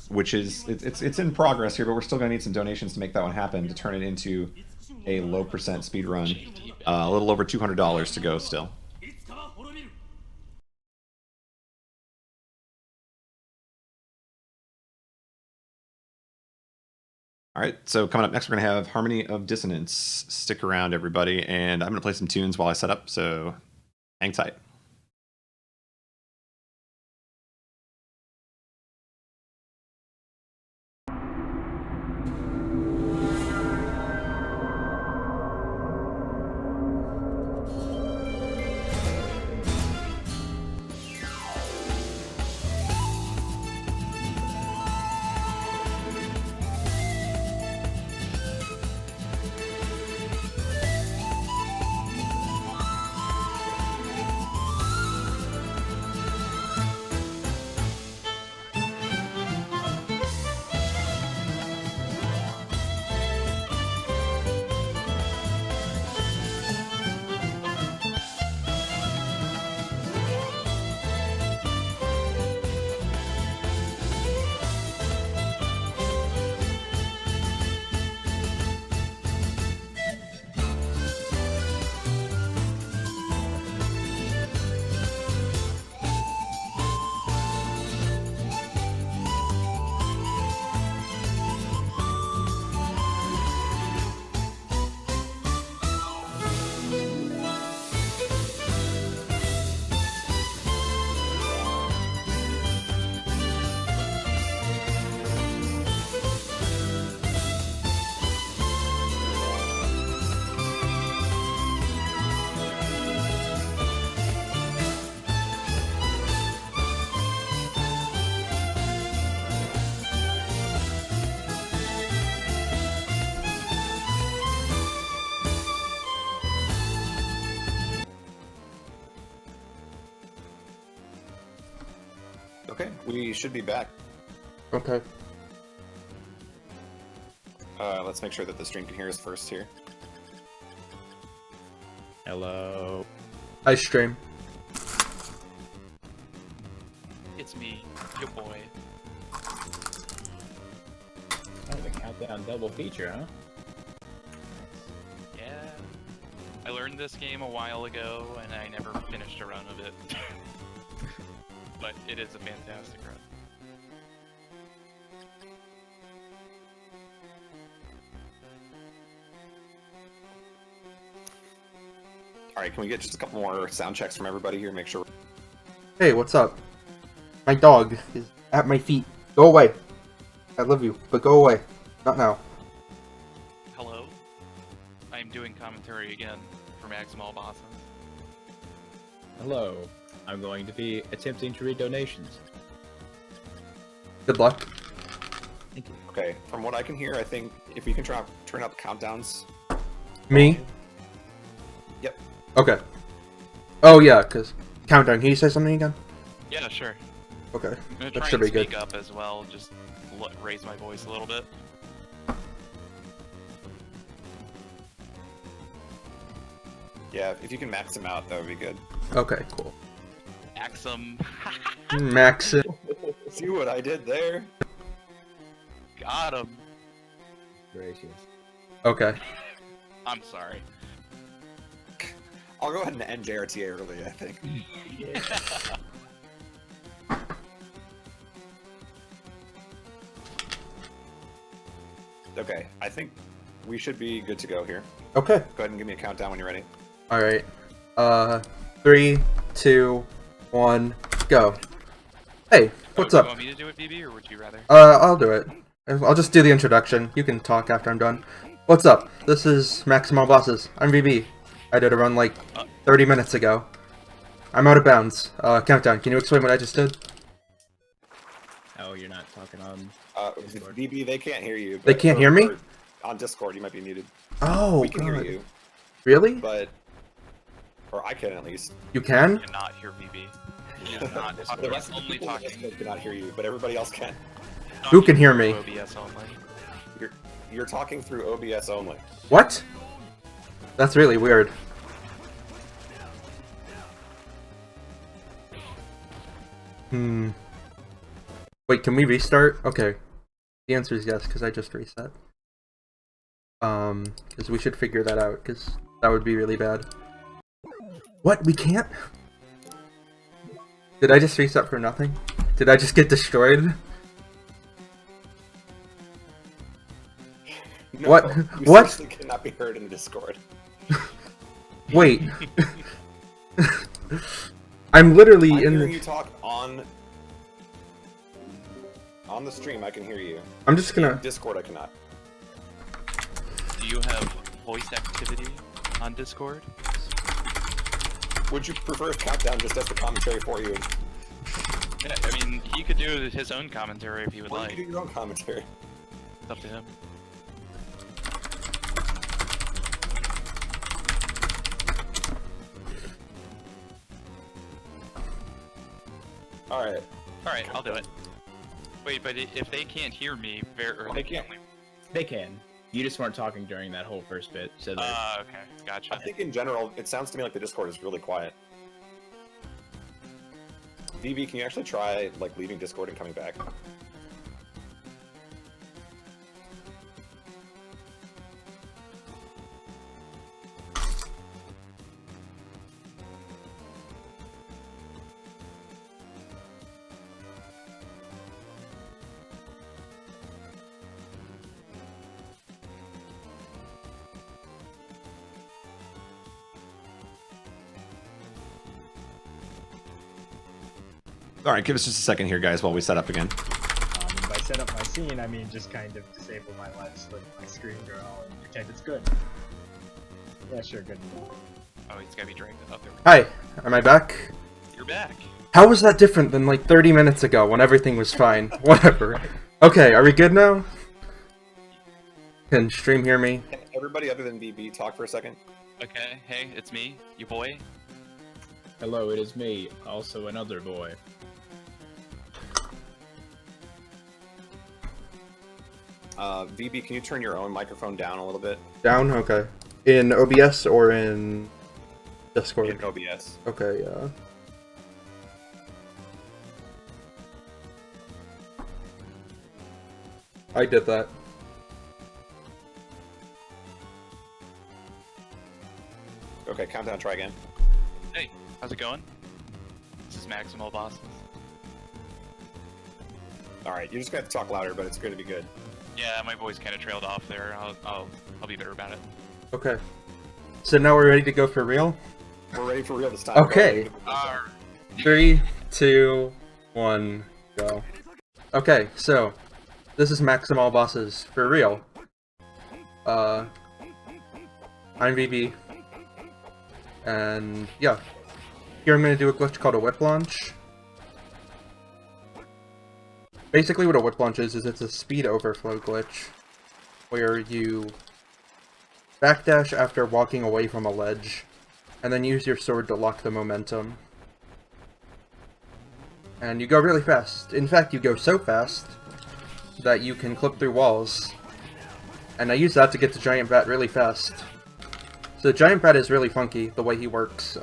which is it's in progress here, but we're still gonna need some donations to make that one happen to turn it into a low percent speed run. A little over $200 to go still. All right, so coming up next, we're going to have Harmony of Dissonance. Stick around, everybody, and I'm going to play some tunes while I set up, so hang tight. Okay, we should be back. Okay. Let's make sure that the stream can hear us first here. Hello. I stream. It's me, your boy. Oh, the countdown double feature, huh? Yeah. I learned this game a while ago, and I never finished a run of it. But it is a fantastic run. Alright, can we get just a couple more sound checks from everybody here? Make sure. Hey, what's up? My dog is at my feet. Go away. I love you, but go away. Not now. Hello? I am doing commentary again for Maximal Bosses. Hello. I'm going to be attempting to read donations. Good luck. Thank you. Okay, from what I can hear, I think if we can turn up countdowns. Me? Yep. Okay. Oh yeah, cause countdown. Can you say something again? Yeah, sure. Okay. I'm gonna That try should and be good. speak up as well, just raise my voice a little bit. Yeah, if you can max them out, that would be good. Okay, cool. Axum. Max it. See what I did there? Got him. Gracious. Okay. I'm sorry. I'll go ahead and end JRTA early, I think. Okay, I think we should be good to go here. Okay. Go ahead and give me a countdown when you're ready. All right. 3, 2, 1, go. Hey, what's Do you up? want me to do it, BB, or would you rather? I'll do it. I'll just do the introduction. You can talk after I'm done. What's up? This is Maximal Bosses. I'm VB. I did a run like 30 minutes ago. I'm out of bounds. Countdown. Can you explain what I just did? Oh, you're not talking on... DB, they can't hear you. They can't hear me? On Discord, you might be muted. Oh, We can God. hear you, Really? but... Or I can, at least. You can? I cannot hear BB. He is not The talking. rest He's of the only people on talking. Discord cannot hear you, but everybody else can. Who can hear me? OBS only. You're talking through OBS only. What? That's really weird. Wait, can we restart? Okay. The answer is yes, because I just reset. Because we should figure that out, because that would be really bad. What? We can't? Did I just reset for nothing? Did I just get destroyed? No, What? You What? seriously cannot be heard in the Discord. Wait. I'm literally I'm in hearing the... you talk on the stream. I can hear you. I'm just gonna... In Discord, I cannot. Do you have voice activity on Discord? Would you prefer a countdown just as the commentary for you? Yeah, I mean, he could do his own commentary if he would Or you like. can do your own commentary. It's up to him. Alright. Alright, I'll do it. Wait, but if they can't hear me, They can't. They can. You just weren't talking during that whole first bit, so they're... Okay, gotcha. I think in general, it sounds to me like the Discord is really quiet. VB, can you actually try, like, leaving Discord and coming back? All right, give us just a second here, guys, while we set up again. And by set up my scene, I mean just kind of disable my lights, let my screen go, and pretend it's good. Yeah, sure, good. Oh, he's gotta be dragged up there. Hi, am I back? You're back. How was that different than like 30 minutes ago when everything was fine? Whatever. Okay, are we good now? Can stream hear me? Can everybody other than VB talk for a second? Okay, hey, it's me, you boy. Hello, it is me, also another boy. VB, can you turn your own microphone down a little bit? Down? Okay. In OBS or in Discord? In OBS. Okay, yeah. I did that. Okay, countdown, try again. Hey, how's it going? This is Maximal Bosses. Alright, you're just gonna have to talk louder, but it's gonna be good. Yeah, my voice kind of trailed off there. I'll be better about it. Okay. So now we're ready to go for real? We're ready for real this time. Okay. Arr. 3, 2, 1, go. Okay, so this is Maximal Bosses for real. I'm VB. And yeah. Here I'm gonna do a glitch called a whip launch. Basically what a whip launch is it's a speed overflow glitch where you backdash after walking away from a ledge and then use your sword to lock the momentum. And you go really fast. In fact, you go so fast that you can clip through walls. And I use that to get to Giant Bat really fast. So Giant Bat is really funky, the way he works.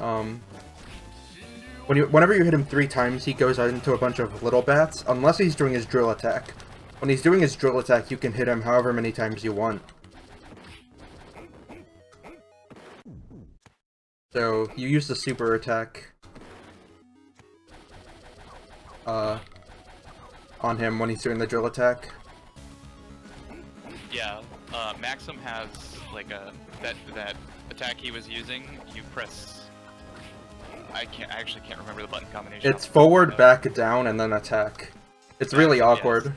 Whenever you hit him 3 times, he goes out into a bunch of little bats, unless he's doing his drill attack. When he's doing his drill attack, you can hit him however many times you want. So, you use the super attack on him when he's doing the drill attack. Yeah, Maxim has like that attack he was using. You press. I actually can't remember the button combination. It's forward, back, down, and then attack. It's really Yes. awkward.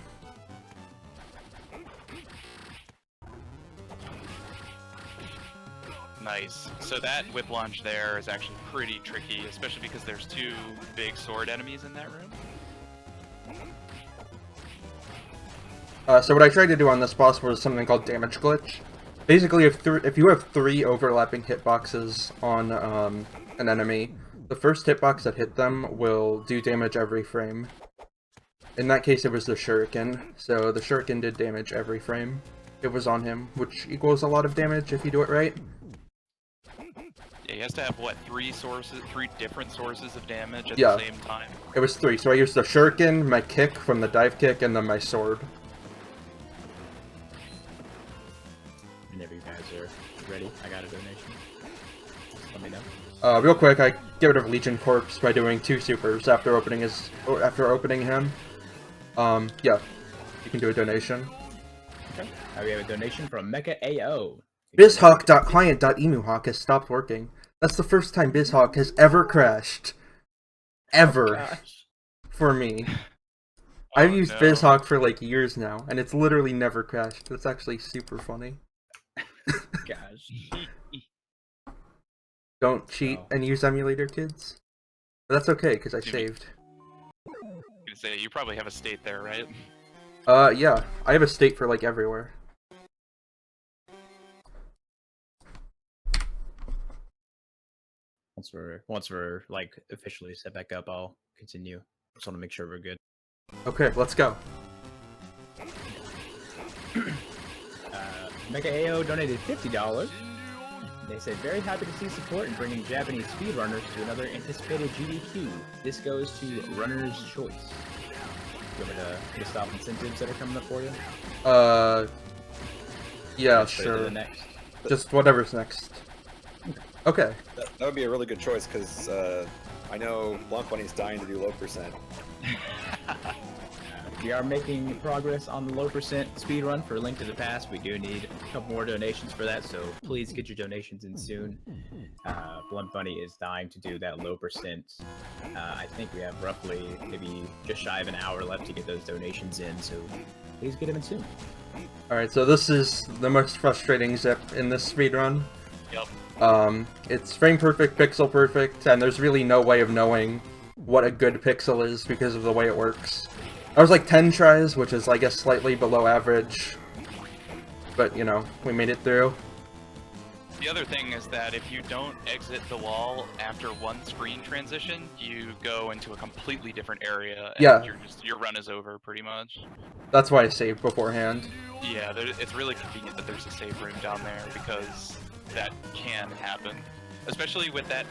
Nice. So that whip launch there is actually pretty tricky, especially because there's 2 big sword enemies in that room. So what I tried to do on this boss was something called damage glitch. Basically, if you have 3 overlapping hitboxes on an enemy, the first hitbox that hit them will do damage every frame. In that case, it was the shuriken, so the shuriken did damage every frame. It was on him, which equals a lot of damage if you do it right. Yeah, he has to have what, three different sources of damage at Yeah. the same time. It was 3, so I used the shuriken, my kick from the dive kick, and then my sword. Whenever you guys are ready, I got a donation. Just let me know. Real quick, I get rid of Legion Corpse by doing 2 supers after opening him. Yeah, you can do a donation. Okay. We have a donation from Mecha AO. BizHawk.client.emuhawk has stopped working. That's the first time BizHawk has ever crashed. Ever. Gosh. For me. Oh, I've used no. BizHawk for like years now, and it's literally never crashed. That's actually super funny. Gosh. Don't cheat Oh. and use emulator, kids. But that's okay, because I You mean- saved. I was gonna say, you probably have a state there, right? Yeah. I have a state for like everywhere. Once we're like officially set back up, I'll continue. Just want to make sure we're good. Okay, let's go. Mecha AO donated $50. They said, very happy to see support in bringing Japanese speedrunners to another anticipated GDQ. This goes to Runner's Choice. You want me to list off incentives that are coming up for you? Yeah, Let's put it to sure. the next. Just whatever's next. Okay. That would be a really good choice, because I know Blanc Bunny's dying to do low percent. We are making progress on the low percent speed run for Link to the Past. We do need a couple more donations for that, so please get your donations in soon. Blunt Bunny is dying to do that low percent. I think we have roughly maybe just shy of an hour left to get those donations in, so please get them in soon. Alright, so this is the most frustrating zip in this speedrun. Yep. It's frame perfect, pixel perfect, and there's really no way of knowing what a good pixel is because of the way it works. I was like 10 tries, which is I guess slightly below average, but you know, we made it through. The other thing is that if you don't exit the wall after one screen transition, you go into a completely different area, and Yeah. your run is over pretty much. That's why I saved beforehand. Yeah, it's really convenient that there's a save room down there because that can happen, especially with that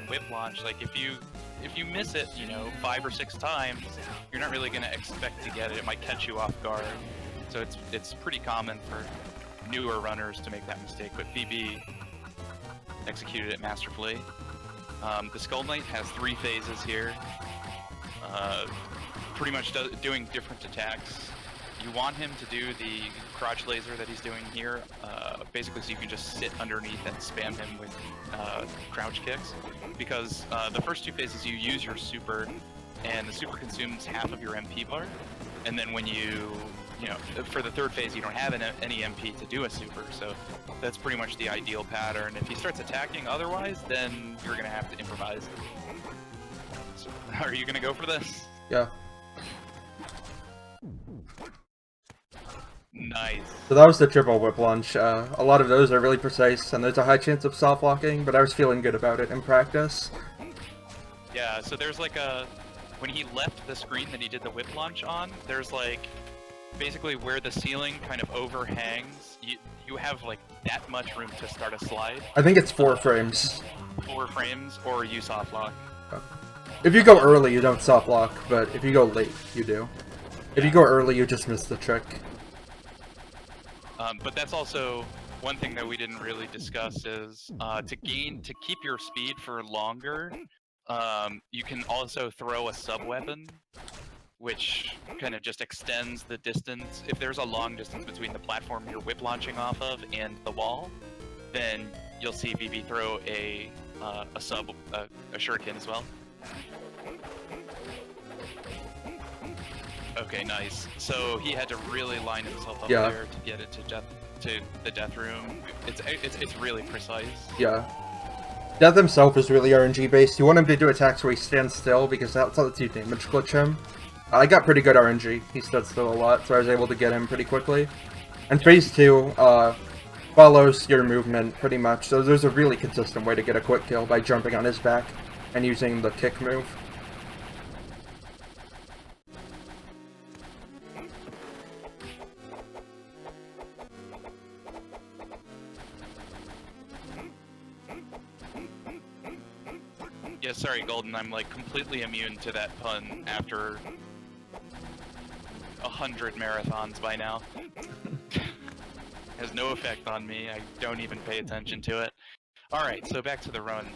whip launch. Like if you miss it, 5 or 6 times, you're not really going to expect to get it. It might catch you off guard. So it's pretty common for newer runners to make that mistake. But VB executed it masterfully. The Skull Knight has 3 phases here. Pretty much doing different attacks. You want him to do the crotch laser that he's doing here, basically so you can just sit underneath and spam him with crouch kicks, because the first 2 phases you use your super, and the super consumes half of your MP bar, and then when for the 3rd phase you don't have any MP to do a super, so that's pretty much the ideal pattern. If he starts attacking otherwise, then you're going to have to improvise. So, are you going to go for this? Yeah. Nice. So that was the triple whip launch. A lot of those are really precise, and there's a high chance of soft locking, but I was feeling good about it in practice. Yeah, so there's like when he left the screen that he did the whip launch on, there's like, basically where the ceiling kind of overhangs, you have like that much room to start a slide. I think it's 4 frames. 4 frames, or you soft lock. If you go early, you don't soft lock, but if you go late, you do. If you go early, you just miss the trick. But that's also one thing that we didn't really discuss is to keep your speed for longer, you can also throw a sub-weapon, which kind of just extends the distance. If there's a long distance between the platform you're whip launching off of and the wall, then you'll see VB throw a shuriken as well. Okay, nice. So he had to really line himself up there to get it to the death room. It's really precise. Yeah. Death himself is really RNG based. You want him to do attacks where he stands still, because that's how you damage glitch him. I got pretty good RNG. He stood still a lot, so I was able to get him pretty quickly. And phase 2 follows your movement pretty much, so there's a really consistent way to get a quick kill by jumping on his back and using the kick move. Yeah, sorry, Golden. I'm like completely immune to that pun after 100 marathons by now. Has no effect on me. I don't even pay attention to it. All right, so back to the run.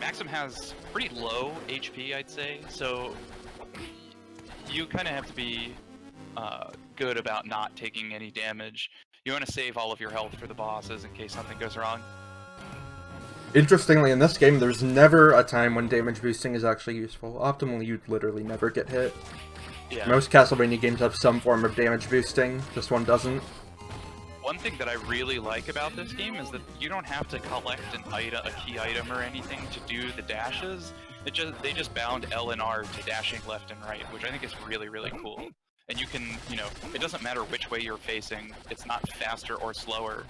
Maxim has pretty low HP, I'd say. So you kind of have to be good about not taking any damage. You want to save all of your health for the bosses in case something goes wrong. Interestingly, in this game, there's never a time when damage boosting is actually useful. Optimally, you'd literally never get hit. Yeah. Most Castlevania games have some form of damage boosting. This one doesn't. One thing that I really like about this game is that you don't have to collect a key item or anything to do the dashes. They just bound L and R to dashing left and right, which I think is really, really cool. And you can, it doesn't matter which way you're facing. It's not faster or slower.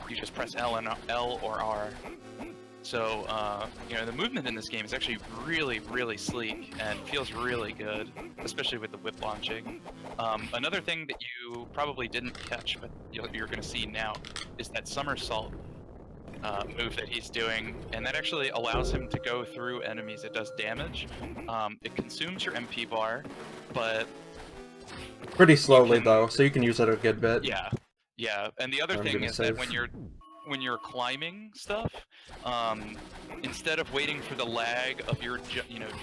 You just press L or R. So, the movement in this game is actually really, really sleek and feels really good, especially with the whip launching. Another thing that you probably didn't catch, but you're going to see now, is that somersault move that he's doing, and that actually allows him to go through enemies. It does damage. It consumes your MP bar, but pretty slowly though, so you can use it a good bit. Yeah. And the other thing is that when you're climbing stuff, instead of waiting for the lag of your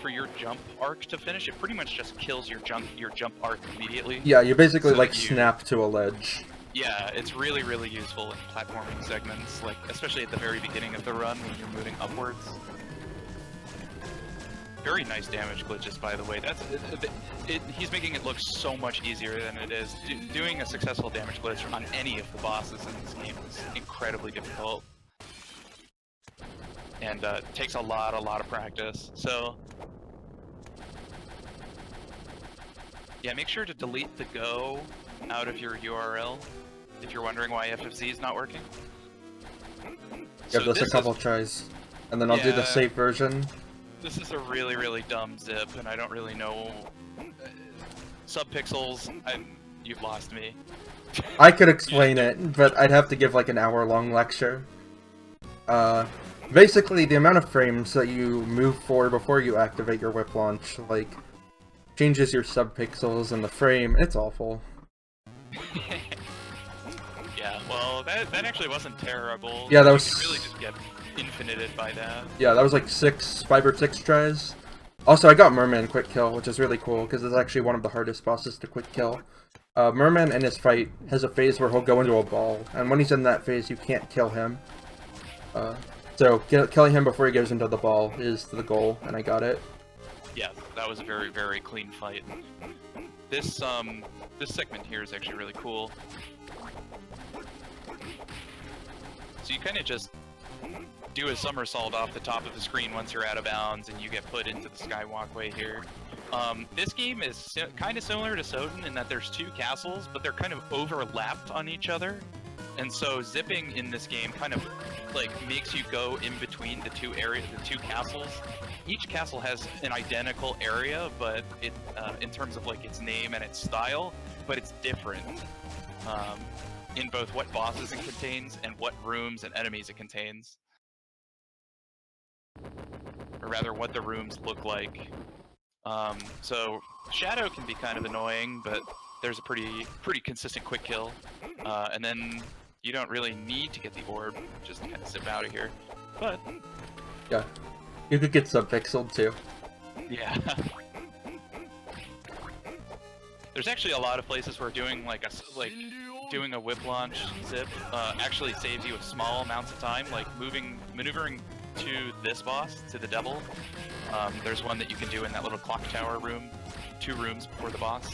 for your jump arc to finish, it pretty much just kills your jump arc immediately. Yeah, you basically so snap to a ledge. Yeah, it's really, really useful in platforming segments, like especially at the very beginning of the run when you're moving upwards. Very nice damage glitches, by the way. He's making it look so much easier than it is. Doing a successful damage glitch on any of the bosses in this game is incredibly difficult, and takes a lot of practice. So, yeah, make sure to delete the go out of your URL if you're wondering why FFZ is not working. Give this a couple tries, and then I'll do the safe version. This is a really, really dumb zip, and I don't really know subpixels. You've lost me. I could explain it, but I'd have to give like an hour-long lecture. Basically, the amount of frames that you move for before you activate your whip launch, like, changes your subpixels in the frame. It's awful. Yeah, well, that actually wasn't terrible. Yeah, that was... You really just get infinited by that. Yeah, that was like 5 or 6 tries. Also, I got Merman quick kill, which is really cool, because it's actually one of the hardest bosses to quick kill. Merman in his fight has a phase where he'll go into a ball, and when he's in that phase, you can't kill him. So, killing him before he goes into the ball is the goal, and I got it. Yeah, that was a very, very clean fight. This segment here is actually really cool. So you kind of just do a somersault off the top of the screen once you're out of bounds, and you get put into the sky walkway here. This game is kind of similar to Soden in that there's 2 castles, but they're kind of overlapped on each other. And so zipping in this game kind of like makes you go in between the 2 castles. Each castle has an identical area, but it in terms of like its name and its style, but it's different in both what bosses it contains and what rooms and enemies it contains. Or rather, what the rooms look like. So Shadow can be kind of annoying, but there's a pretty consistent quick kill, and then you don't really need to get the orb, just kind of zip out of here. But yeah, you could get subpixeled too. Yeah. There's actually a lot of places where doing doing a whip launch zip actually saves you a small amounts of time, like maneuvering to this boss, to the devil. There's one that you can do in that little clock tower room, 2 rooms before the boss.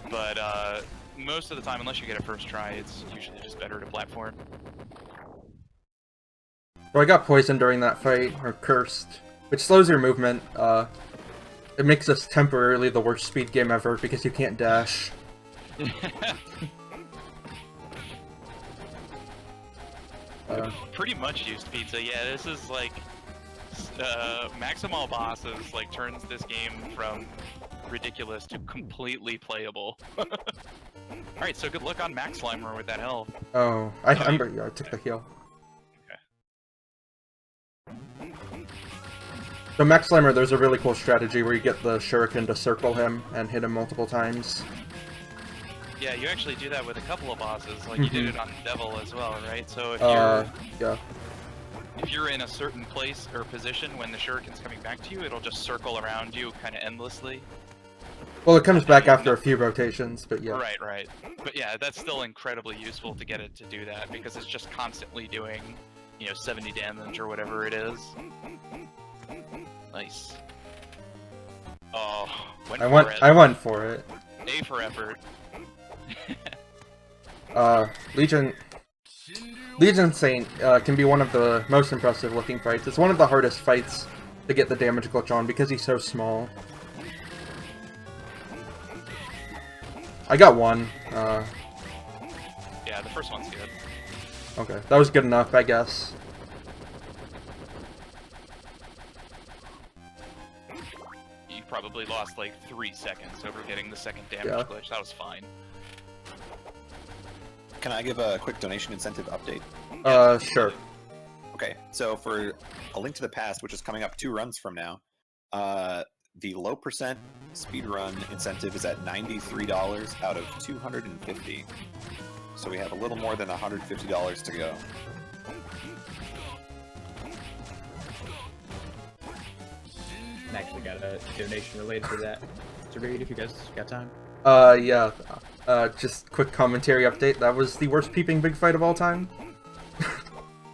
But most of the time, unless you get it first try, it's usually just better to platform. Well, I got poisoned during that fight, or cursed, which slows your movement. It makes this temporarily the worst speed game ever because you can't dash. Pretty much used pizza. Yeah, this is like Maximal Bosses like turns this game from ridiculous to completely playable. Alright, so good luck on Max Slimer with that health. Oh, I took the heal. Okay. So Max Slammer, there's a really cool strategy where you get the shuriken to circle him and hit him multiple times. Yeah, you actually do that with a couple of bosses. Like you did it on Devil as well, right? So if Yeah. if you're in a certain place or position when the shuriken's coming back to you, it'll just circle around you kind of endlessly. Well, it comes back after a few rotations, but yeah. Right. But yeah, that's still incredibly useful to get it to do that because it's just constantly doing, 70 damage or whatever it is. Nice. Oh, I went for it. A for effort. Legion Saint can be one of the most impressive looking fights. It's one of the hardest fights to get the damage glitch on because he's so small. I got one. Yeah, the first one's good. Okay, that was good enough, I guess. You probably lost like 3 seconds over getting the second damage glitch. That was fine. Can I give a quick donation incentive update? Sure. Okay, so for A Link to the Past, which is coming up 2 runs from now, the low percent speedrun incentive is at $93 out of $250. So we have a little more than $150 to go. I actually got a donation related to that to read if you guys got time. Yeah. Just quick commentary update. That was the worst Peeping Big fight of all time.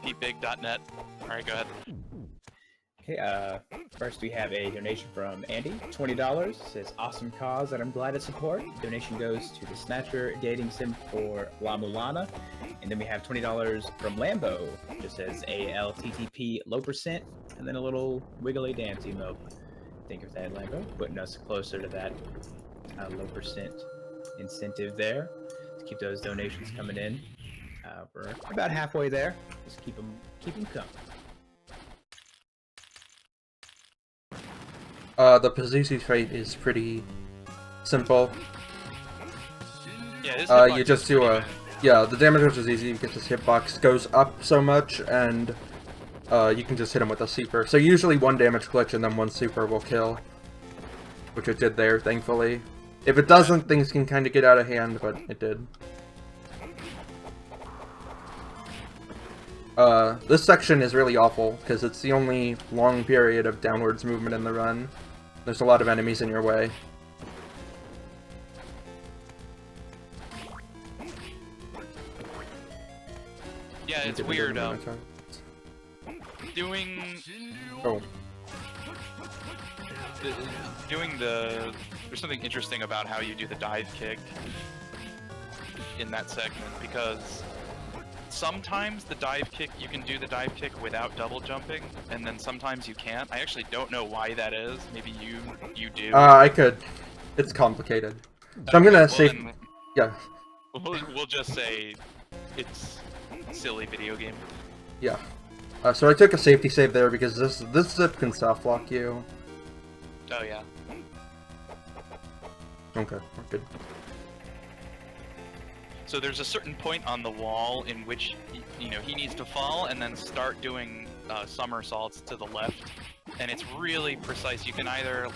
peepbig.net. Alright, go ahead. Okay, first we have a donation from Andy, $20. Says, awesome cause that I'm glad to support. Donation goes to the Snatcher dating sim for La Mulana. And then we have $20 from Lambo. Just says ALTTP low percent. And then a little wiggly dance emote. Think of that, Lambo. Putting us closer to that low percent incentive there. Let's keep those donations coming in. We're about halfway there. Just keep them coming. The Pazuzu fight is pretty simple. Yeah, this you just do a... Yeah, the damage rush is easy because this hitbox goes up so much, and you can just hit him with a super. So usually one damage glitch and then one super will kill. Which it did there, thankfully. If it doesn't, things can kind of get out of hand, but it did. This section is really awful, because it's the only long period of downwards movement in the run. There's a lot of enemies in your way. Yeah, it's weird, there's something interesting about how you do the dive kick in that segment, because sometimes the dive kick, you can do the dive kick without double jumping, and then sometimes you can't. I actually don't know why that is. Maybe you do. I could. It's complicated. So I'm gonna say... Yeah. We'll just say it's a silly video game. Yeah. So I took a safety save there because this zip can soft lock you. Oh yeah. Okay, we're good. So there's a certain point on the wall in which, he needs to fall and then start doing somersaults to the left. And it's really precise. You can either,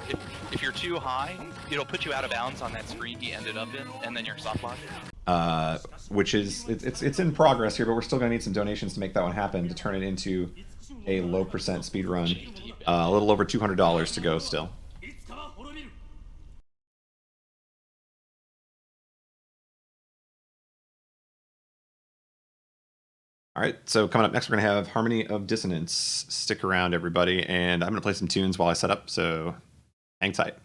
if you're too high, it'll put you out of bounds on that screen he ended up in, and then you're soft locked. Which is, it's in progress here, but we're still going to need some donations to make that one happen, to turn it into a low percent speed run. A little over $200 to go still. Alright, so coming up next we're going to have Harmony of Dissonance. Stick around, everybody, and I'm going to play some tunes while I set up, so hang tight.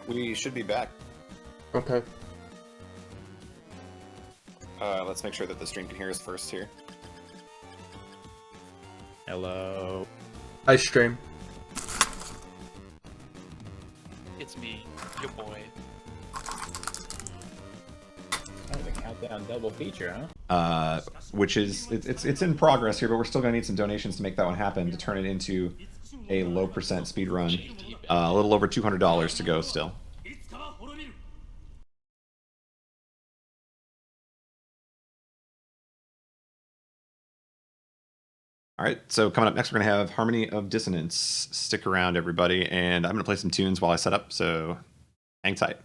We should be back. Okay. Let's make sure that the stream can hear us first here. Hello. Hi, stream. It's me, your boy. Oh, the countdown double feature, huh? Which is it's in progress here, but we're still gonna need some donations to make that one happen to turn it into a low percent speed run. A little over $200 to go still. All right, so coming up next, we're going to have Harmony of Dissonance. Stick around, everybody, and I'm going to play some tunes while I set up, so hang tight.